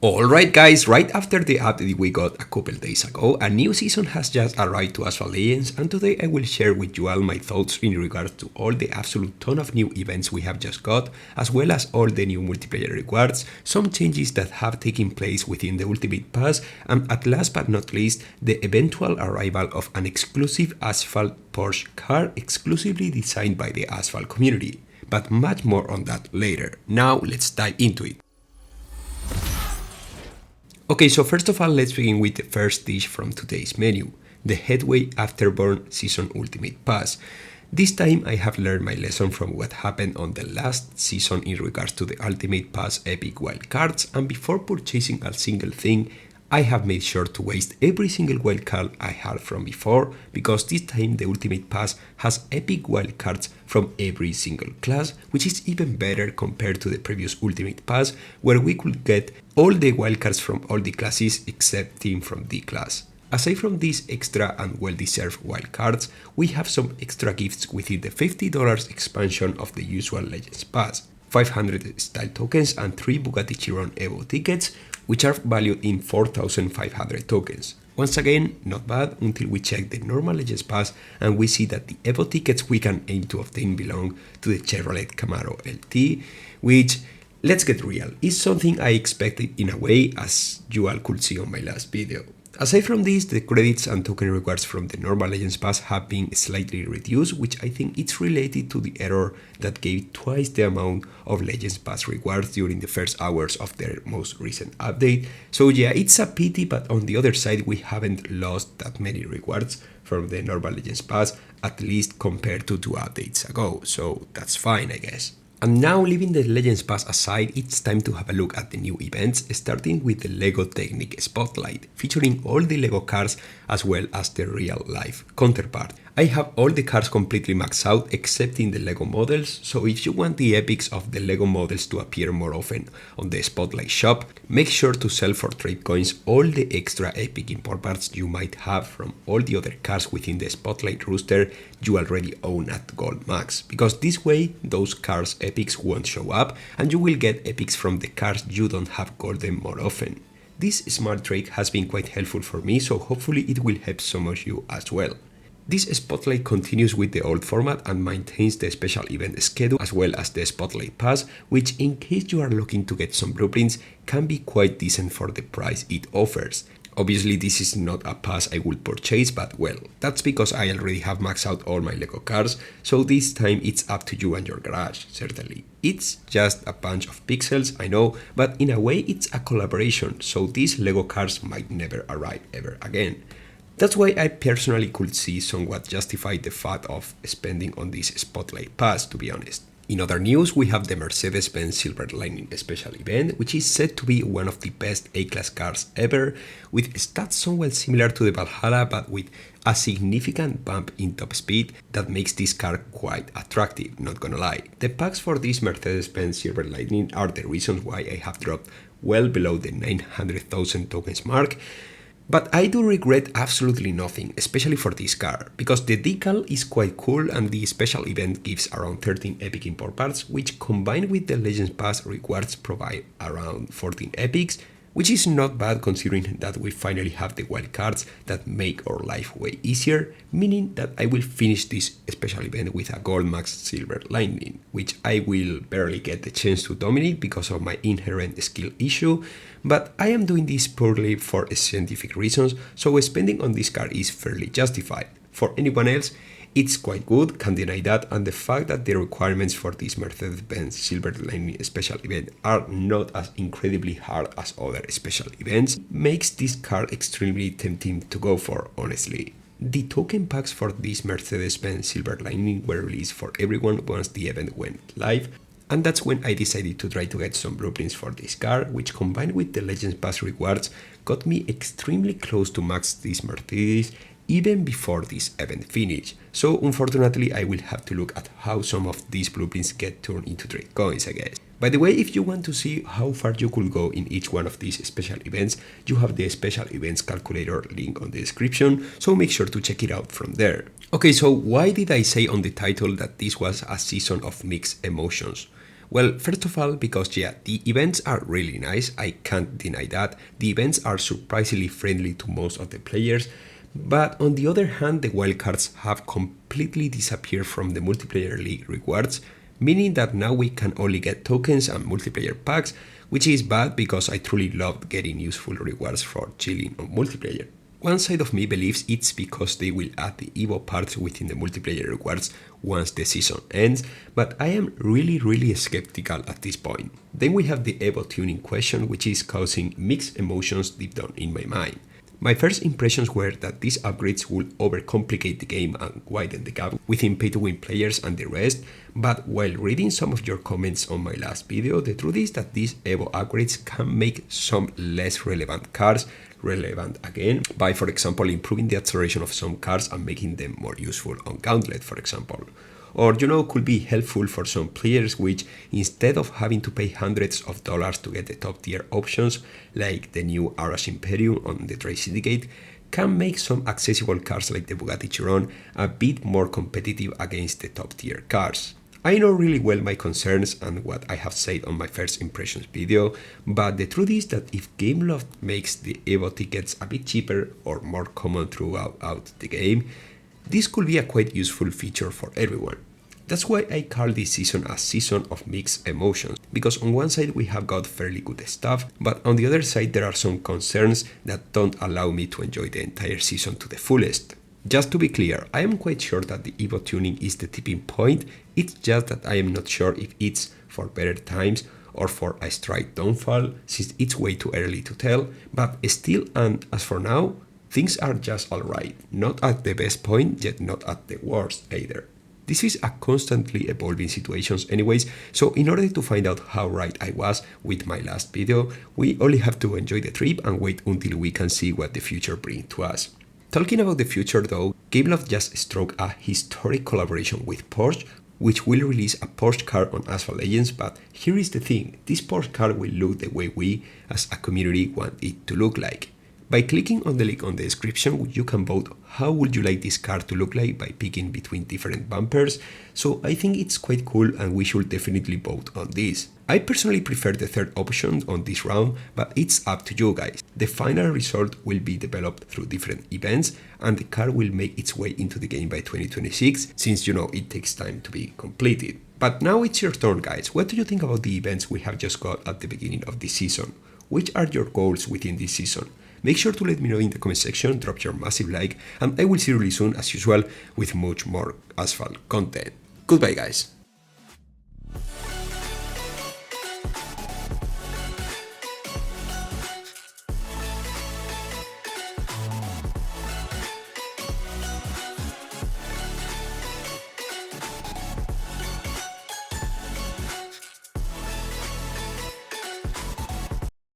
Alright guys, right after the update we got a couple days ago, a new season has just arrived to Asphalt Legends, and today I will share with you all my thoughts in regards to all the absolute ton of new events we have just got, as well as all the new multiplayer rewards, some changes that have taken place within the Ultimate Pass, and at last but not least, the eventual arrival of an exclusive Asphalt Porsche car exclusively designed by the Asphalt community. But much more on that later. Now let's dive into it. Okay, so first of all, let's begin with the first dish from today's menu, the Heatwave Afterburn Season Ultimate Pass. This time I have learned my lesson from what happened on the last season in regards to the Ultimate Pass epic wildcards, and before purchasing a single thing, I have made sure to waste every single wildcard I had from before, because this time the Ultimate Pass has epic wildcards from every single class, which is even better compared to the previous Ultimate Pass, where we could get all the wildcards from all the classes except team from D class. Aside from these extra and well-deserved wildcards, we have some extra gifts within the $50 expansion of the usual Legends Pass, 500 style tokens and 3 Bugatti Chiron EVO tickets, which are valued in 4,500 tokens. Once again, not bad until we check the normal Legends Pass and we see that the EVO tickets we can aim to obtain belong to the Chevrolet Camaro LT, which, let's get real, is something I expected in a way, as you all could see on my last video. Aside from this, the credits and token rewards from the normal Legends Pass have been slightly reduced, which I think it's related to the error that gave twice the amount of Legends Pass rewards during the first hours of their most recent update. So yeah, it's a pity, but on the other side we haven't lost that many rewards from the normal Legends Pass, at least compared to 2 updates ago, so that's fine I guess. And now, leaving the Legends Pass aside, it's time to have a look at the new events, starting with the LEGO Technic Spotlight, featuring all the LEGO cars as well as the real-life counterpart. I have all the cars completely maxed out except in the LEGO models, so if you want the epics of the LEGO models to appear more often on the Spotlight shop, make sure to sell for trade coins all the extra epic import parts you might have from all the other cars within the Spotlight roster you already own at Gold Max, because this way those cars epics won't show up and you will get epics from the cars you don't have golden more often. This smart trick has been quite helpful for me, so hopefully it will help some of you as well. This Spotlight continues with the old format and maintains the special event schedule as well as the Spotlight Pass, which, in case you are looking to get some blueprints, can be quite decent for the price it offers. Obviously this is not a pass I will purchase, but well, that's because I already have maxed out all my LEGO cars, so this time it's up to you and your garage, certainly. It's just a bunch of pixels, I know, but in a way it's a collaboration, so these LEGO cars might never arrive ever again. That's why I personally could see somewhat justify the fact of spending on this Spotlight Pass, to be honest. In other news, we have the Mercedes Benz Silver Lightning special event, which is said to be one of the best A-class cars ever, with stats somewhat similar to the Valhalla but with a significant bump in top speed that makes this car quite attractive, not gonna lie. The packs for this Mercedes Benz Silver Lightning are the reasons why I have dropped well below the 900,000 tokens mark. But I do regret absolutely nothing, especially for this car, because the decal is quite cool and the special event gives around 13 epic import parts, which combined with the Legends Pass rewards provide around 14 epics, which is not bad considering that we finally have the wildcards that make our life way easier, meaning that I will finish this special event with a Gold Max Silver Lightning, which I will barely get the chance to dominate because of my inherent skill issue, but I am doing this purely for scientific reasons, so spending on this car is fairly justified. For anyone else, it's quite good, can't deny that, and the fact that the requirements for this Mercedes-Benz Silver Lightning special event are not as incredibly hard as other special events makes this car extremely tempting to go for, honestly. The token packs for this Mercedes-Benz Silver Lightning were released for everyone once the event went live, and that's when I decided to try to get some blueprints for this car, which combined with the Legends Pass rewards got me extremely close to max this Mercedes even before this event finished. So unfortunately I will have to look at how some of these blueprints get turned into trade coins, I guess. By the way, if you want to see how far you could go in each one of these special events, you have the special events calculator link on the description, so make sure to check it out from there. Okay, so why did I say on the title that this was a season of mixed emotions? Well, first of all, because yeah, the events are really nice, I can't deny that. The events are surprisingly friendly to most of the players, but on the other hand, the wildcards have completely disappeared from the multiplayer league rewards, meaning that now we can only get tokens and multiplayer packs, which is bad because I truly loved getting useful rewards for chilling on multiplayer. One side of me believes it's because they will add the EVO parts within the multiplayer rewards once the season ends, but I am really skeptical at this point. Then we have the EVO tuning question, which is causing mixed emotions deep down in my mind. My first impressions were that these upgrades will overcomplicate the game and widen the gap within pay-to-win players and the rest, but while reading some of your comments on my last video, the truth is that these EVO upgrades can make some less relevant cars relevant again by, for example, improving the acceleration of some cars and making them more useful on Gauntlet, for example. Or, could be helpful for some players which, instead of having to pay hundreds of dollars to get the top tier options, like the new Arash Imperium on the Trade Syndicate, can make some accessible cars like the Bugatti Chiron a bit more competitive against the top tier cars. I know really well my concerns and what I have said on my first impressions video, but the truth is that if gameloft makes the EVO tickets a bit cheaper or more common throughout the game, this could be a quite useful feature for everyone. That's why I call this season a season of mixed emotions, because on one side we have got fairly good stuff, but on the other side there are some concerns that don't allow me to enjoy the entire season to the fullest. Just to be clear, I am quite sure that the EVO tuning is the tipping point, it's just that I am not sure if it's for better times or for a straight downfall, since it's way too early to tell, but still, and as for now, things are just alright, not at the best point, yet not at the worst either. This is a constantly evolving situation anyways, so in order to find out how right I was with my last video, we only have to enjoy the trip and wait until we can see what the future brings to us. Talking about the future though, gameloft just struck a historic collaboration with Porsche, which will release a Porsche car on Asphalt Legends, but here is the thing, this Porsche car will look the way we, as a community, want it to look like. By clicking on the link on the description, you can vote how would you like this car to look like by picking between different bumpers, so I think it's quite cool and we should definitely vote on this. I personally prefer the third option on this round, but it's up to you guys. The final result will be developed through different events and the car will make its way into the game by 2026, since it takes time to be completed. But now it's your turn guys, what do you think about the events we have just got at the beginning of this season? Which are your goals within this season? Make sure to let me know in the comment section, drop your massive like, and I will see you really soon as usual with much more Asphalt content. Goodbye guys!